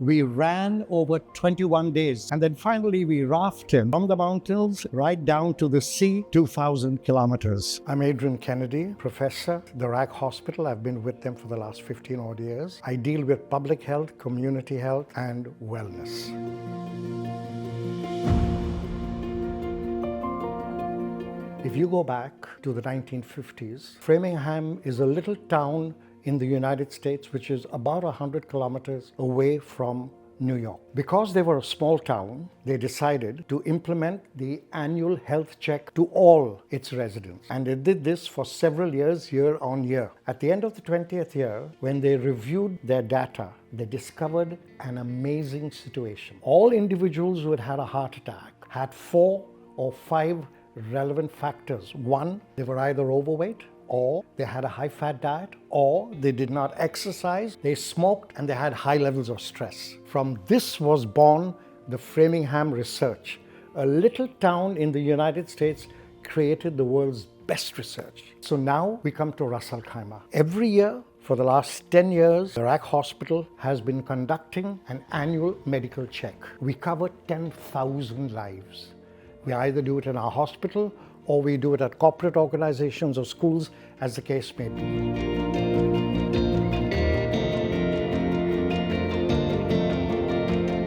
We ran over 21 days, and then finally we rafted from the mountains right down to the sea, 2,000 kilometers. I'm Adrian Kennedy, professor at the RAK Hospital. I've been with them for the last 15 odd years. I deal with public health, community health, and wellness. If you go back to the 1950s, Framingham is a little town in the United States which is about 100 kilometers away from New York. Because they were a small town, they decided to implement the annual health check to all its residents. And they did this for several years, year on year. At the end of the 20th year, when they reviewed their data, they discovered an amazing situation. All individuals who had had a heart attack had 4 or 5 relevant factors. One, they were either overweight, or they had a high-fat diet, or they did not exercise, they smoked, and they had high levels of stress. From this was born the Framingham research. A little town in the United States created the world's best research. So now we come to Ras Al Khaimah. Every year, for the last 10 years, the RAK Hospital has been conducting an annual medical check. We cover 10,000 lives. We either do it in our hospital or we do it at corporate organizations or schools, as the case may be.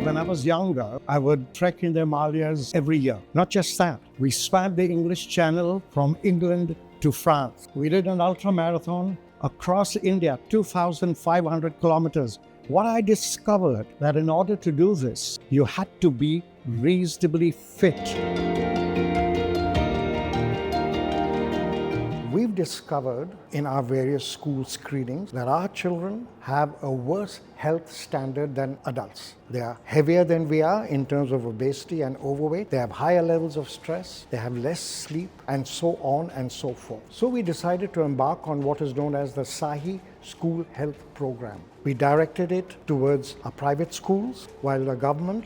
When I was younger, I would trek in the Himalayas every year. Not just that, we swam the English Channel from England to France. We did an ultramarathon across India, 2,500 kilometers. What I discovered that in order to do this, you had to be reasonably fit. We've discovered in our various school screenings that our children have a worse health standard than adults. They are heavier than we are in terms of obesity and overweight. They have higher levels of stress. They have less sleep, and so on and so forth. So we decided to embark on what is known as the Sahi School Health Program. We directed it towards our private schools, while our government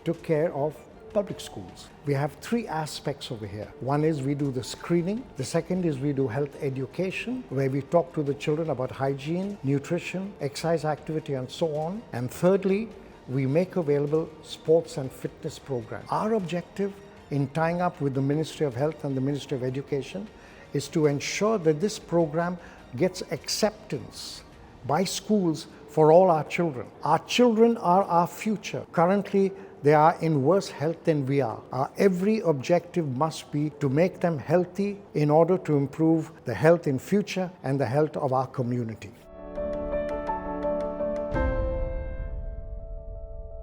took care of public schools. We have 3 aspects over here. One is we do the screening. The second is we do health education, where we talk to the children about hygiene, nutrition, exercise activity, and so on. And thirdly, we make available sports and fitness programs. Our objective in tying up with the Ministry of Health and the Ministry of Education is to ensure that this program gets acceptance by schools for all our children. Our children are our future. Currently, they are in worse health than we are. Our every objective must be to make them healthy in order to improve the health in future and the health of our community.